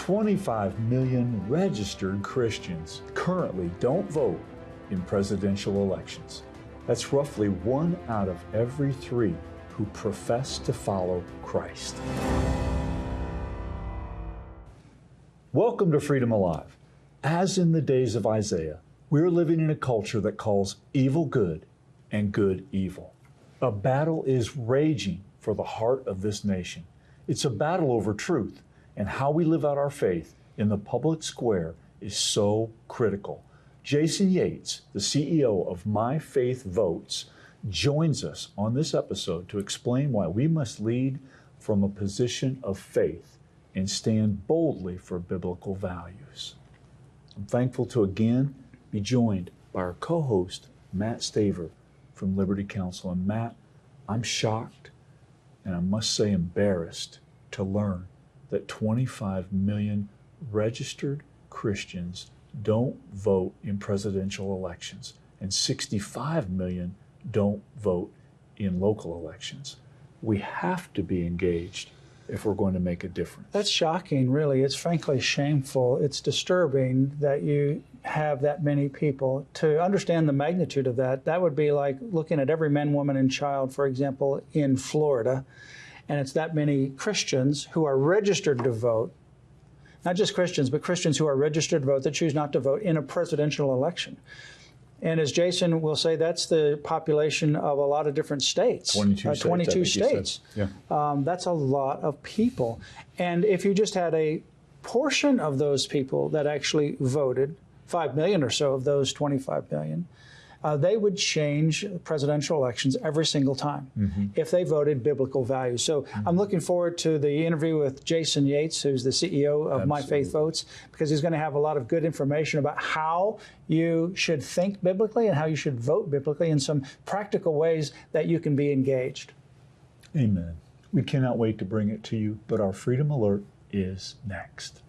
25 million registered Christians currently don't vote in presidential elections. That's roughly 1 out of every 3 who profess to follow Christ. Welcome to Freedom Alive. As in the days of Isaiah, we're living in a culture that calls evil good and good evil. A battle is raging for the heart of this nation. It's a battle over truth, and how we live out our faith in the public square is so critical. Jason Yates, the CEO of My Faith Votes, joins us on this episode to explain why we must lead from a position of faith and stand boldly for biblical values. I'm thankful to again be joined by our co-host, Matt Staver from Liberty Counsel. And Matt, I'm shocked and I must say embarrassed to learn that 25 million registered Christians don't vote in presidential elections and 65 million don't vote in local elections. We have to be engaged if we're going to make a difference. That's shocking, really. It's frankly shameful. It's disturbing that you have that many people. To understand the magnitude of that, that would be like looking at every man, woman, and child, for example, in Florida, and it's that many Christians who are registered to vote, not just Christians, but Christians who are registered to vote that choose not to vote in a presidential election. And as Jason will say, that's the population of a lot of different states. 22 states. Yeah. That's a lot of people. And if you just had a portion of those people that actually voted, 5 million or so of those 25 million, they would change presidential elections every single time if they voted biblical values. So I'm looking forward to the interview with Jason Yates, who's the CEO of My Faith Votes, because he's going to have a lot of good information about how you should think biblically and how you should vote biblically in some practical ways that you can be engaged. Amen. We cannot wait to bring it to you, but our Freedom Alert is next.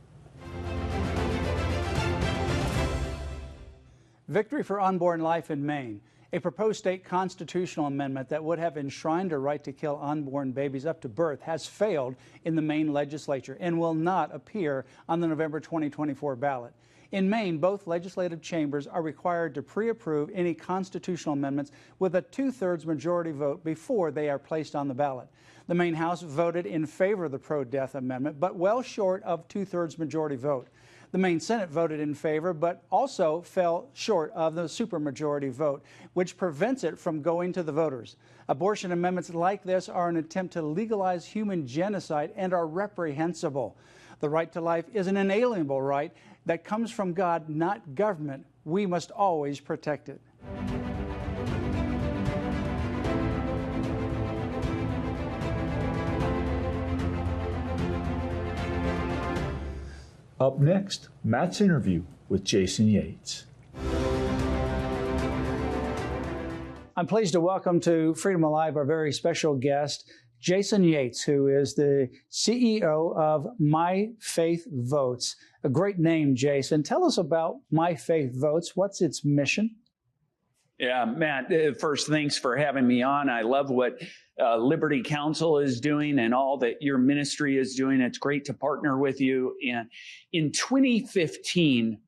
Victory for Unborn Life in Maine, a proposed state constitutional amendment that would have enshrined a right to kill unborn babies up to birth, has failed in the Maine legislature and will not appear on the November 2024 ballot. In Maine, both legislative chambers are required to pre-approve any constitutional amendments with a 2/3 majority vote before they are placed on the ballot. The Maine House voted in favor of the pro-death amendment, but well short of 2/3 majority vote. The Maine Senate voted in favor, but also fell short of the supermajority vote, which prevents it from going to the voters. Abortion amendments like this are an attempt to legalize human genocide and are reprehensible. The right to life is an inalienable right that comes from God, not government. We must always protect it. Up next, Matt's interview with Jason Yates. I'm pleased to welcome to Freedom Alive our very special guest, Jason Yates, who is the CEO of My Faith Votes. A great name, Jason. Tell us about My Faith Votes. What's its mission? Yeah, Matt, first, thanks for having me on. I love what Liberty Counsel is doing and all that your ministry is doing. It's great to partner with you. And in 2015,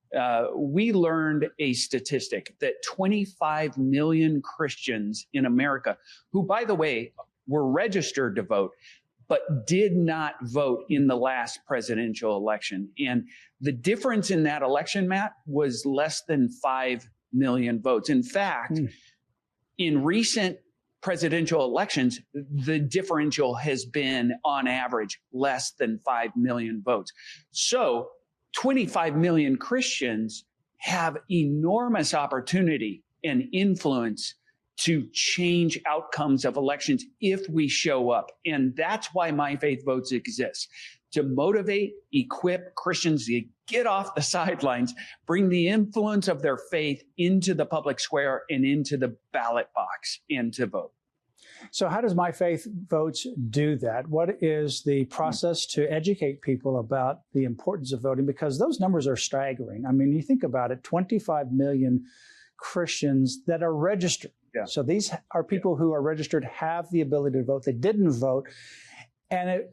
we learned a statistic that 25 million Christians in America, who, by the way, were registered to vote, but did not vote in the last presidential election. And the difference in that election, Matt, was less than 5 million votes. In fact, in recent presidential elections, the differential has been, on average, less than 5 million votes. So 25 million Christians have enormous opportunity and influence to change outcomes of elections if we show up. And that's why My Faith Votes exists, to motivate, equip Christians to get off the sidelines, bring the influence of their faith into the public square and into the ballot box and to vote. So how does My Faith Votes do that? What is the process to educate people about the importance of voting? Because those numbers are staggering. I mean, you think about it, 25 million Christians that are registered. Yeah. So these are people who are registered, have the ability to vote. They didn't vote. And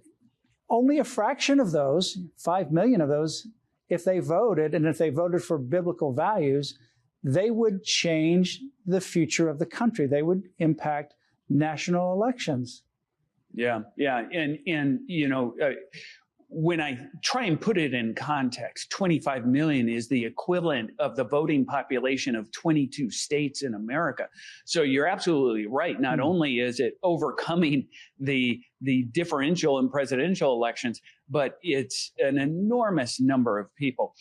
only a fraction of those, 5 million of those, if they voted, and if they voted for biblical values, they would change the future of the country. They would impact national elections. Yeah. And when I try and put it in context, 25 million is the equivalent of the voting population of 22 states in America. So you're absolutely right. Not only is it overcoming the differential in presidential elections, but it's an enormous number of people.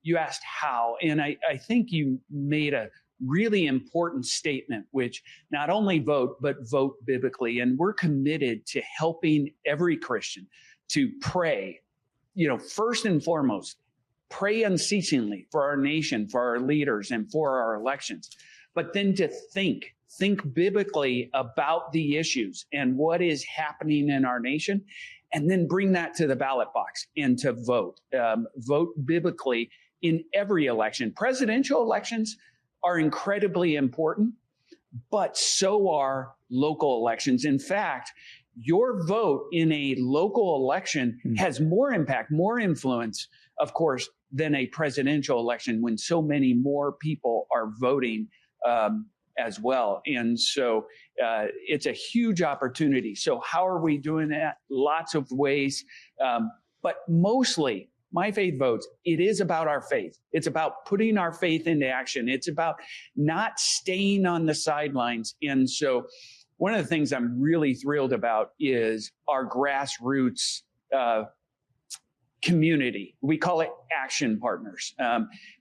You asked how, and I think you made a really important statement, which not only vote, but vote biblically. And we're committed to helping every Christian to pray, first and foremost, pray unceasingly for our nation, for our leaders, and for our elections. But then to think biblically about the issues and what is happening in our nation, and then bring that to the ballot box and to vote. Vote biblically in every election. Presidential elections are incredibly important, but so are local elections. In fact, your vote in a local election has more impact, more influence, of course, than a presidential election when so many more people are voting as well. And so it's a huge opportunity. So how are we doing that? Lots of ways. But mostly, My Faith Votes, it is about our faith. It's about putting our faith into action. It's about not staying on the sidelines. And so one of the things I'm really thrilled about is our grassroots community. We call it action partners,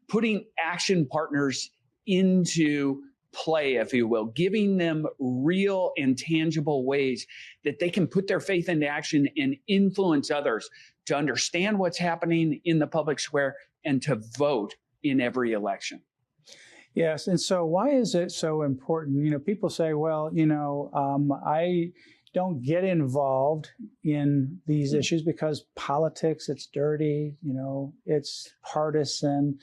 putting action partners into play, if you will, giving them real and tangible ways that they can put their faith into action and influence others to understand what's happening in the public square and to vote in every election. Yes. And so why is it so important? People say, well, I don't get involved in these issues because politics, it's dirty, it's partisan.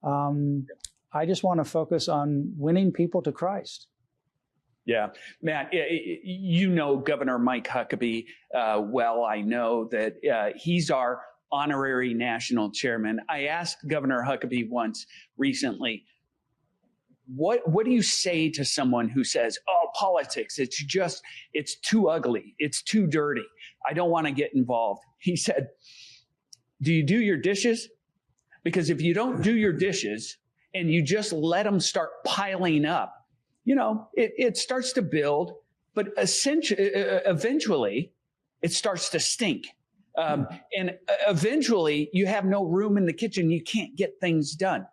I just want to focus on winning people to Christ. Yeah, Matt, Governor Mike Huckabee well. I know that he's our honorary national chairman. I asked Governor Huckabee once recently, what do you say to someone who says, oh, politics, it's too ugly, it's too dirty, I don't want to get involved? He said, do you do your dishes? Because if you don't do your dishes and you just let them start piling up, it starts to build, but eventually it starts to stink. And eventually you have no room in the kitchen. You can't get things done.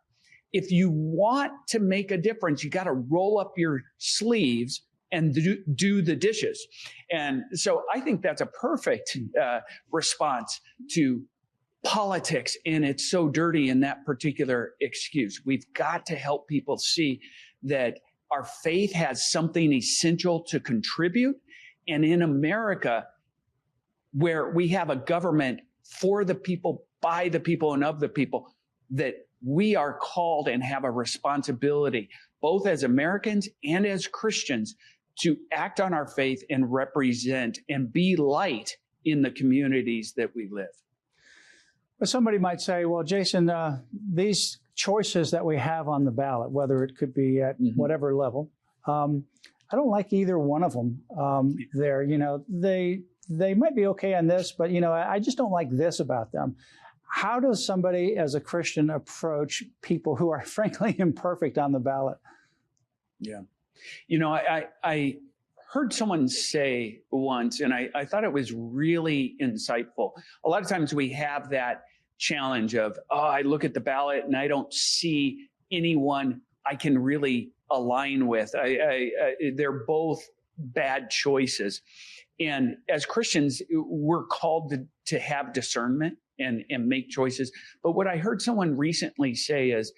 If you want to make a difference, you got to roll up your sleeves and do the dishes. And so I think that's a perfect response to politics, and it's so dirty in that particular excuse. We've got to help people see that our faith has something essential to contribute. And in America, where we have a government for the people, by the people, and of the people, that we are called and have a responsibility, both as Americans and as Christians, to act on our faith and represent and be light in the communities that we live. But somebody might say, well, Jason, these choices that we have on the ballot, whether it could be at whatever level, I don't like either one of them there. They might be okay on this, but, I just don't like this about them. How does somebody as a Christian approach people who are frankly imperfect on the ballot? Yeah. I heard someone say once, and I thought it was really insightful. A lot of times we have that challenge of, I look at the ballot and I don't see anyone I can really align with. They're both bad choices. And as Christians, we're called to have discernment and make choices. But what I heard someone recently say is,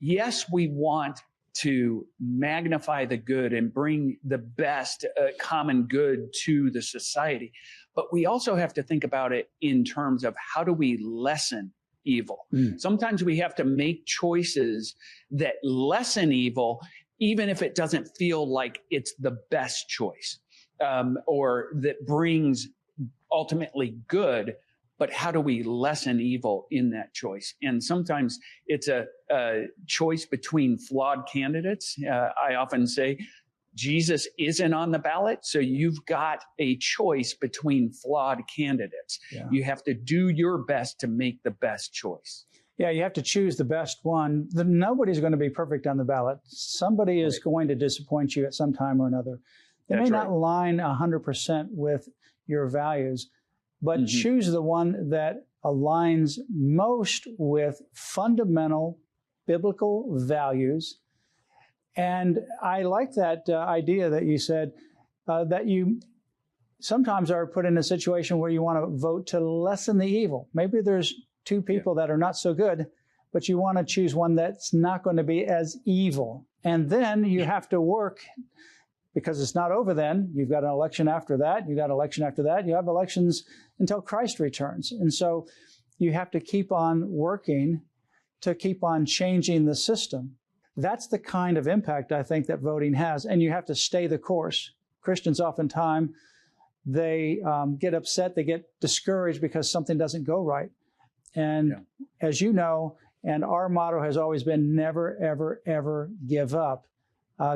yes, we want to magnify the good and bring the best common good to the society. But we also have to think about it in terms of how do we lessen evil? Sometimes we have to make choices that lessen evil, even if it doesn't feel like it's the best choice, or that brings ultimately good, but how do we lessen evil in that choice? And sometimes it's a choice between flawed candidates. I often say Jesus isn't on the ballot, so you've got a choice between flawed candidates. Yeah. You have to do your best to make the best choice. Yeah, you have to choose the best one. Nobody's going to be perfect on the ballot. Somebody is going to disappoint you at some time or another. They may not line 100% with your values, but choose the one that aligns most with fundamental biblical values. And I like that idea that you said that you sometimes are put in a situation where you want to vote to lessen the evil. Maybe there's two people that are not so good, but you want to choose one that's not going to be as evil. And then you have to work, because it's not over then. You've got an election after that. You've got an election after that. You have elections until Christ returns. And so you have to keep on working to keep on changing the system. That's the kind of impact I think that voting has. And you have to stay the course. Christians oftentimes, they get upset, they get discouraged because something doesn't go right. And as you know, and our motto has always been never, ever, ever give up.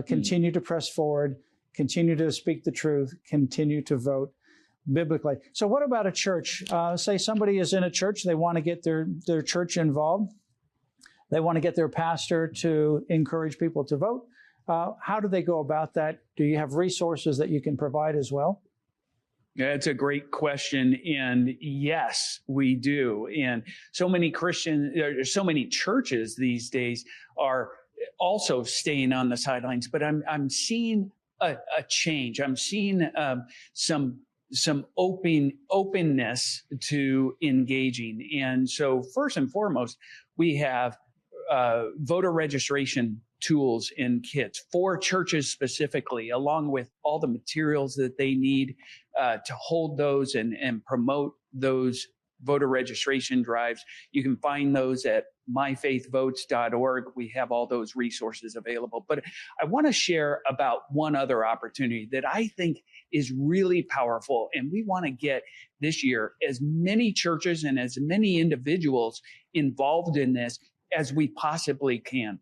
Continue to press forward, continue to speak the truth, continue to vote biblically. So what about a church? Say somebody is in a church, they want to get their church involved. They want to get their pastor to encourage people to vote. How do they go about that? Do you have resources that you can provide as well? That's a great question. And yes, we do. And so many so many churches these days are also staying on the sidelines, but I'm seeing a change. I'm seeing some openness to engaging. And so first and foremost, we have voter registration tools and kits for churches specifically, along with all the materials that they need to hold those and promote those voter registration drives. You can find those at myfaithvotes.org. We have all those resources available. But I want to share about one other opportunity that I think is really powerful. And we want to get this year as many churches and as many individuals involved in this as we possibly can.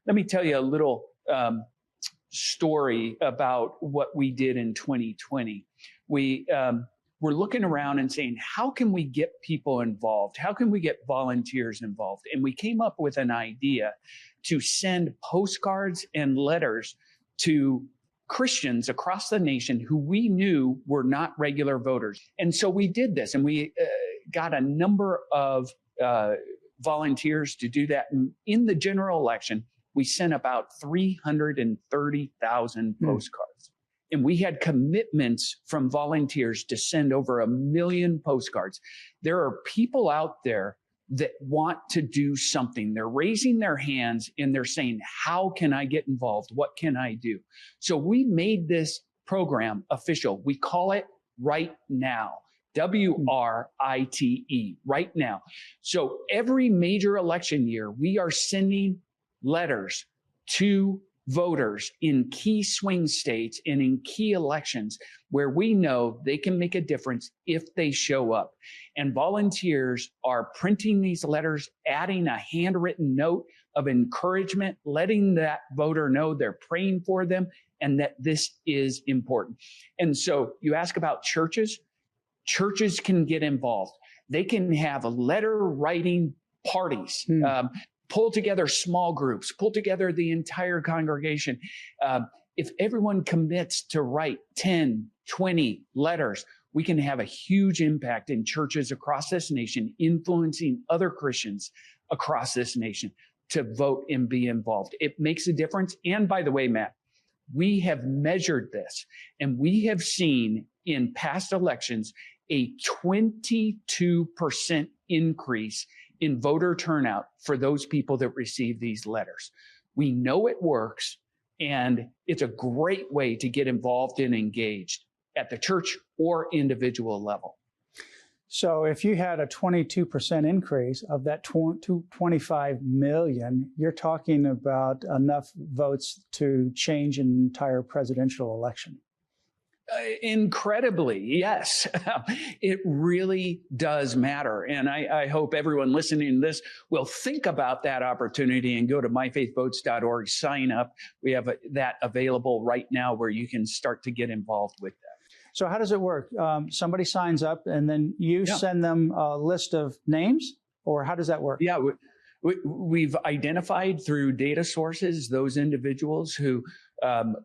Let me tell you a little story about what we did in 2020. We were looking around and saying, how can we get people involved? How can we get volunteers involved? And we came up with an idea to send postcards and letters to Christians across the nation who we knew were not regular voters. And so we did this, and we got a number of volunteers to do that. And in the general election, we sent about 330,000 postcards. And we had commitments from volunteers to send over 1 million postcards. There are people out there that want to do something. They're raising their hands and they're saying, how can I get involved? What can I do? So we made this program official. We call it Right Now. WRITE, Right Now. So every major election year, we are sending letters to voters in key swing states and in key elections where we know they can make a difference if they show up. And volunteers are printing these letters, adding a handwritten note of encouragement, letting that voter know they're praying for them and that this is important. And so you ask about churches. Churches can get involved. They can have letter writing parties, pull together small groups, pull together the entire congregation. If everyone commits to write 10, 20 letters, we can have a huge impact in churches across this nation, influencing other Christians across this nation to vote and be involved. It makes a difference. And by the way, Matt, we have measured this, and we have seen in past elections a 22% increase in voter turnout for those people that receive these letters. We know it works, and it's a great way to get involved and engaged at the church or individual level. So if you had a 22% increase of that 25 million, you're talking about enough votes to change an entire presidential election. Incredibly, yes. It really does matter. And I hope everyone listening to this will think about that opportunity and go to myfaithvotes.org, sign up. We have that available right now where you can start to get involved with that. So how does it work? Somebody signs up and then you send them a list of names, or how does that work? Yeah, we've identified through data sources those individuals who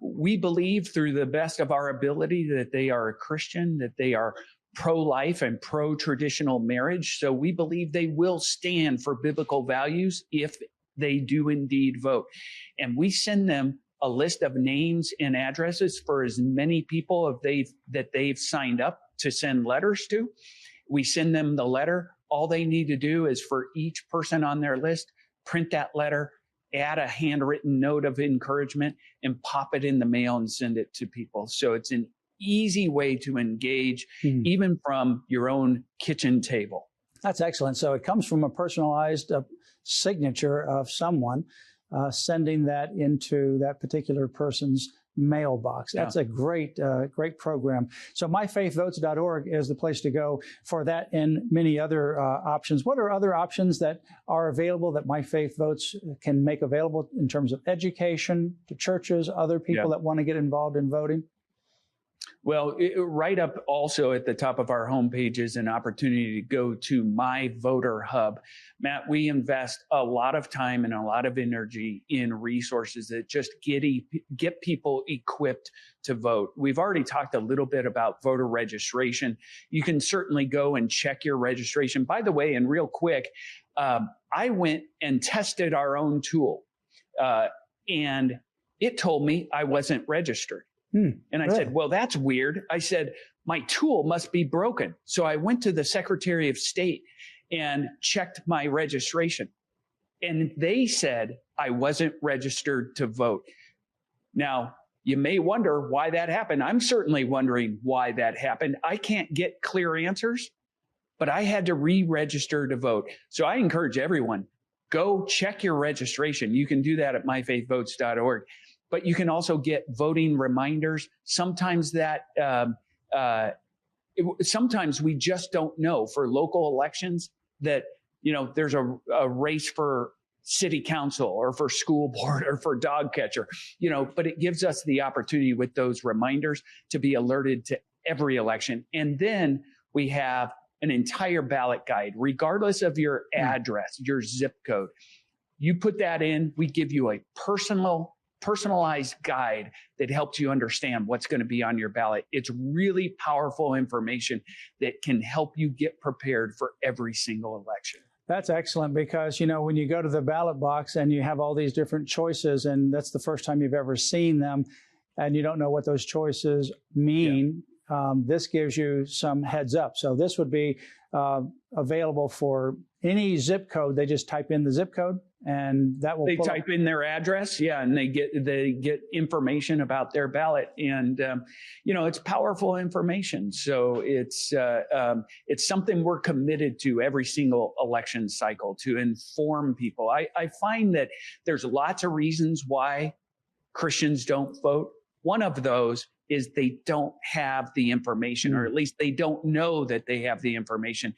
we believe through the best of our ability that they are a Christian, that they are pro-life and pro-traditional marriage. So we believe they will stand for biblical values if they do indeed vote. And we send them a list of names and addresses for as many people that they've signed up to send letters to. We send them the letter. All they need to do is for each person on their list, print that letter, add a handwritten note of encouragement, and pop it in the mail and send it to people. So it's an easy way to engage, even from your own kitchen table. That's excellent. So it comes from a personalized signature of someone sending that into that particular person's mailbox. That's a great program. So myfaithvotes.org is the place to go for that and many other options. What are other options that are available that My Faith Votes can make available in terms of education to churches, other people that want to get involved in voting? Well, right up also at the top of our homepage is an opportunity to go to My Voter Hub. Matt, we invest a lot of time and a lot of energy in resources that just get people equipped to vote. We've already talked a little bit about voter registration. You can certainly go and check your registration. By the way, and real quick, I went and tested our own tool, and it told me I wasn't registered. And I said, well, that's weird. I said, my tool must be broken. So I went to the Secretary of State and checked my registration. And they said I wasn't registered to vote. Now, you may wonder why that happened. I'm certainly wondering why that happened. I can't get clear answers, but I had to re-register to vote. So I encourage everyone, go check your registration. You can do that at myfaithvotes.org. But you can also get voting reminders. Sometimes sometimes we just don't know for local elections that, there's a race for city council or for school board or for dog catcher, but it gives us the opportunity with those reminders to be alerted to every election. And then we have an entire ballot guide, regardless of your address, your zip code. You put that in, we give you a personalized guide that helps you understand what's going to be on your ballot. It's really powerful information that can help you get prepared for every single election. That's excellent because, when you go to the ballot box and you have all these different choices and that's the first time you've ever seen them and you don't know what those choices mean, this gives you some heads up. So this would be available for any zip code. They just type in the zip code and that will type in their address. And they get information about their ballot. And, it's powerful information. So it's something we're committed to every single election cycle to inform people. I find that there's lots of reasons why Christians don't vote. One of those is they don't have the information, or at least they don't know that they have the information.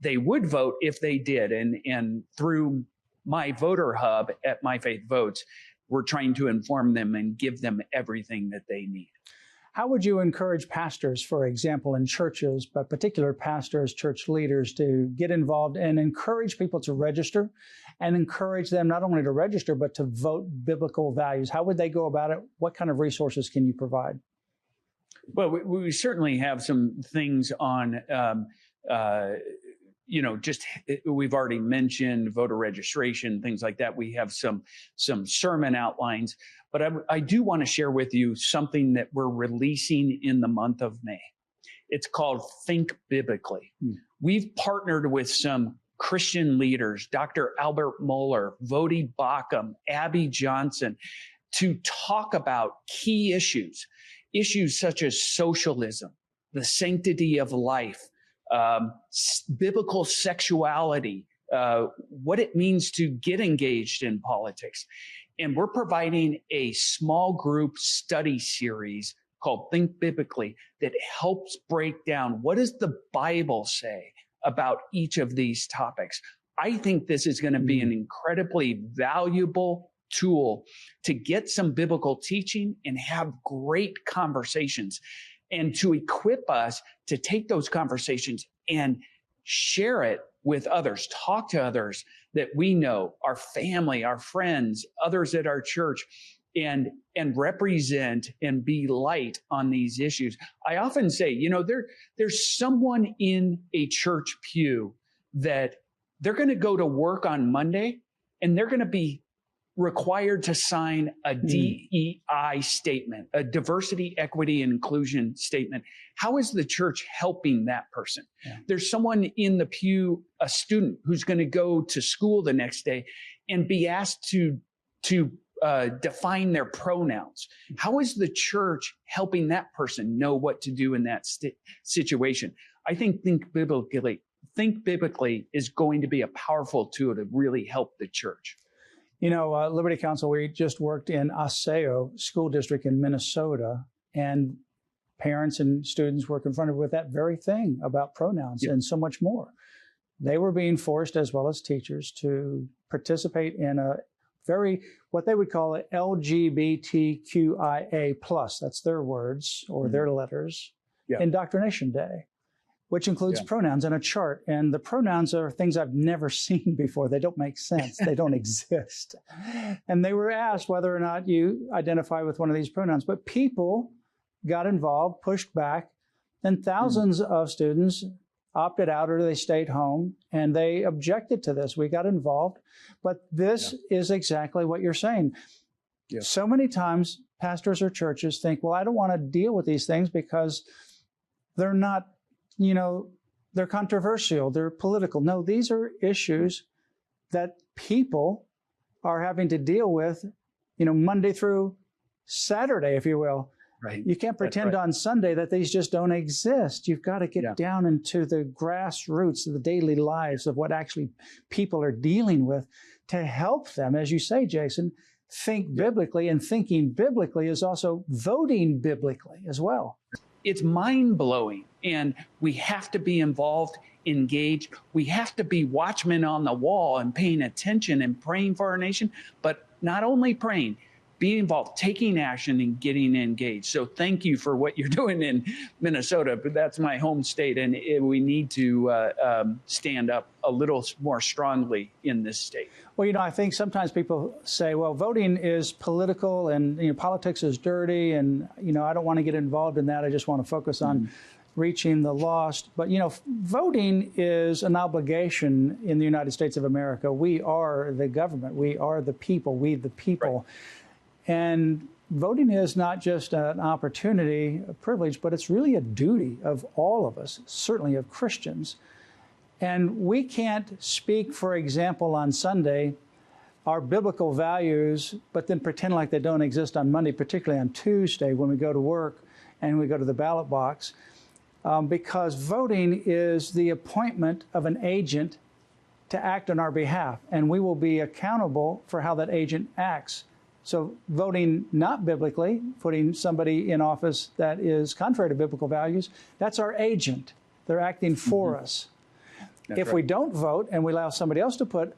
They would vote if they did. And through My Voter Hub at My Faith Votes, we're trying to inform them and give them everything that they need. How would you encourage pastors, for example, in churches, but particular pastors, church leaders, to get involved and encourage people to register and encourage them not only to register, but to vote biblical values? How would they go about it? What kind of resources can you provide? Well, we certainly have some things on, we've already mentioned voter registration, things like that. We have some sermon outlines, but I do want to share with you something that we're releasing in the month of May. It's called Think Biblically. We've partnered with some Christian leaders, Dr. Albert Mohler, Vodi Bakum, Abby Johnson, to talk about key issues such as socialism, the sanctity of life, biblical sexuality, what it means to get engaged in politics. And we're providing a small group study series called Think Biblically that helps break down what does the Bible say about each of these topics. I think this is going to be an incredibly valuable tool to get some biblical teaching and have great conversations, and to equip us to take those conversations and share it with others, talk to others that we know, our family, our friends, others at our church, and represent and be light on these issues. I often say, there's someone in a church pew that they're going to go to work on Monday and they're going to be required to sign a DEI statement, a diversity, equity, and inclusion statement. How is the church helping that person? Yeah. There's someone in the pew, a student who's going to go to school the next day and be asked to define their pronouns. How is the church helping that person know what to do in that situation? I think Think Biblically is going to be a powerful tool to really help the church. Liberty Counsel, we just worked in Osseo School District in Minnesota, and parents and students were confronted with that very thing about pronouns and so much more. They were being forced, as well as teachers, to participate in a what they would call it LGBTQIA+, that's their words or their letters, indoctrination day, which includes pronouns and a chart. And the pronouns are things I've never seen before. They don't make sense. They don't exist. And they were asked whether or not you identify with one of these pronouns. But people got involved, pushed back, and thousands of students opted out or they stayed home, and they objected to this. We got involved. But this is exactly what you're saying. Yeah. So many times pastors or churches think, well, I don't want to deal with these things because they're not, they're controversial, they're political. No, these are issues that people are having to deal with, Monday through Saturday, if you will. Right. You can't pretend on Sunday that these just don't exist. You've got to get down into the grassroots of the daily lives of what actually people are dealing with to help them, as you say, Jason, think biblically. And thinking biblically is also voting biblically as well. It's mind-blowing, and we have to be involved, engaged. We have to be watchmen on the wall and paying attention and praying for our nation, but not only praying, being involved, taking action, and getting engaged. So thank you for what you're doing in Minnesota, but that's my home state, and we need to stand up a little more strongly in this state. Well, I think sometimes people say, well, voting is political and, politics is dirty and, I don't want to get involved in that. I just want to focus on reaching the lost. But, voting is an obligation in the United States of America. We are the government. We are the people. We the people. Right. And voting is not just an opportunity, a privilege, but it's really a duty of all of us, certainly of Christians. And we can't speak, for example, on Sunday, our biblical values, but then pretend like they don't exist on Monday, particularly on Tuesday when we go to work and we go to the ballot box, because voting is the appointment of an agent to act on our behalf, and we will be accountable for how that agent acts. So voting not biblically, putting somebody in office that is contrary to biblical values, that's our agent. They're acting for us. If we don't vote and we allow somebody else to put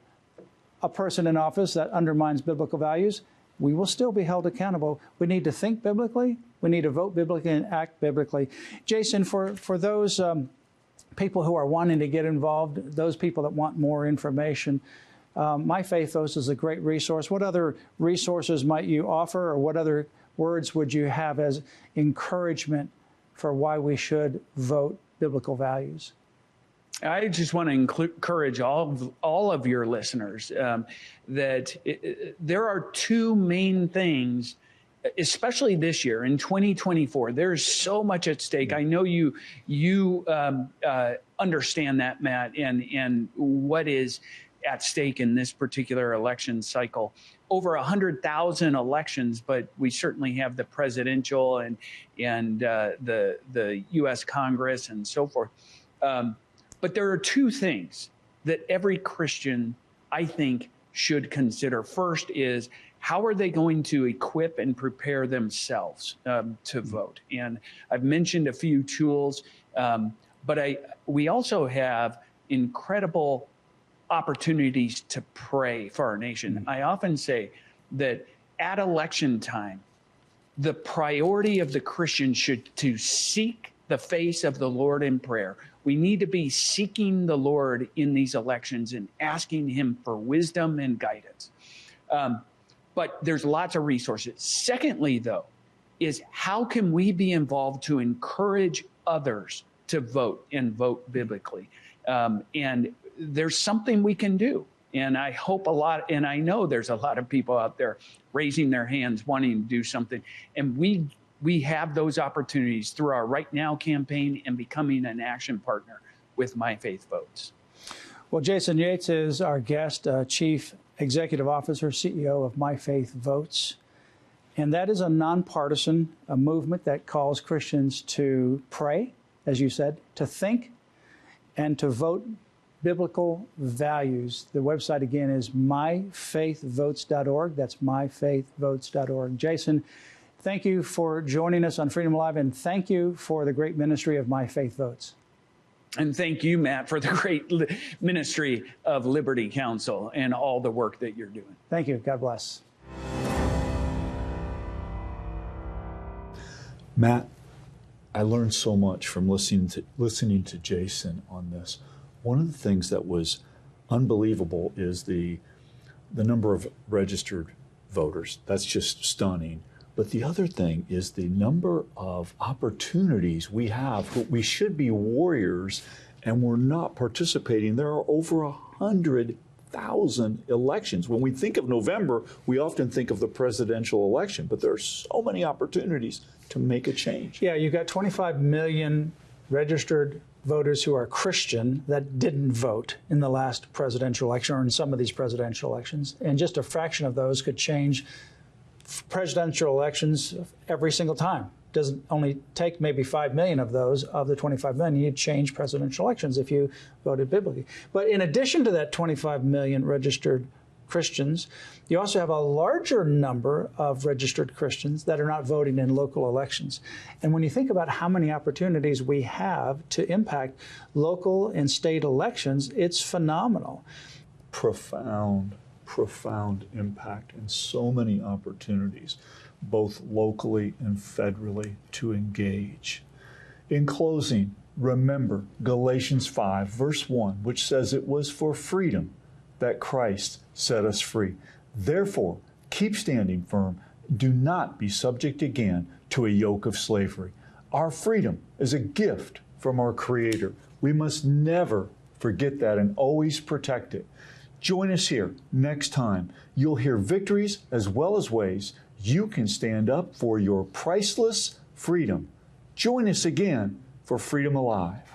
a person in office that undermines biblical values, we will still be held accountable. We need to think biblically, we need to vote biblically and act biblically. Jason, for those people who are wanting to get involved, those people that want more information, My Faithos is a great resource. What other resources might you offer, or what other words would you have as encouragement for why we should vote biblical values? I just want to encourage all of your listeners that there are two main things, especially this year in 2024. There's so much at stake. I know you understand that, Matt, and what is at stake in this particular election cycle. Over 100,000 elections, but we certainly have the presidential and the U.S. Congress and so forth. But there are two things that every Christian, I think, should consider. First is, how are they going to equip and prepare themselves to vote? And I've mentioned a few tools, but we also have incredible opportunities to pray for our nation. I often say that at election time, the priority of the Christian should to seek the face of the Lord in prayer. We need to be seeking the Lord in these elections and asking him for wisdom and guidance. But there's lots of resources. Secondly, though, is how can we be involved to encourage others to vote and vote biblically? And there's something we can do. And I hope and I know there's a lot of people out there raising their hands, wanting to do something. And we have those opportunities through our Right Now campaign and becoming an action partner with My Faith Votes. Well, Jason Yates is our guest, Chief Executive Officer, CEO of My Faith Votes. And that is a nonpartisan movement that calls Christians to pray, as you said, to think, and to vote biblical values. The website, again, is myfaithvotes.org. That's myfaithvotes.org. Jason, thank you for joining us on Freedom Live, and thank you for the great ministry of My Faith Votes. And thank you, Matt, for the great ministry of Liberty Counsel and all the work that you're doing. Thank you. God bless. Matt, I learned so much from listening to Jason on this. One of the things that was unbelievable is the number of registered voters. That's just stunning. But the other thing is the number of opportunities we have. We should be warriors, and we're not participating. There are over 100,000 elections. When we think of November, we often think of the presidential election, but there are so many opportunities to make a change. Yeah, you've got 25 million registered voters who are Christian that didn't vote in the last presidential election or in some of these presidential elections. And just a fraction of those could change presidential elections every single time. Doesn't only take maybe 5 million of those, of the 25 million, you'd change presidential elections if you voted biblically. But in addition to that 25 million registered Christians, you also have a larger number of registered Christians that are not voting in local elections. And when you think about how many opportunities we have to impact local and state elections, it's phenomenal. Profound impact and so many opportunities, both locally and federally, to engage. In closing, remember Galatians 5, verse 1, which says it was for freedom that Christ set us free. Therefore, keep standing firm. Do not be subject again to a yoke of slavery. Our freedom is a gift from our Creator. We must never forget that and always protect it. Join us here next time. You'll hear victories as well as ways you can stand up for your priceless freedom. Join us again for Freedom Alive.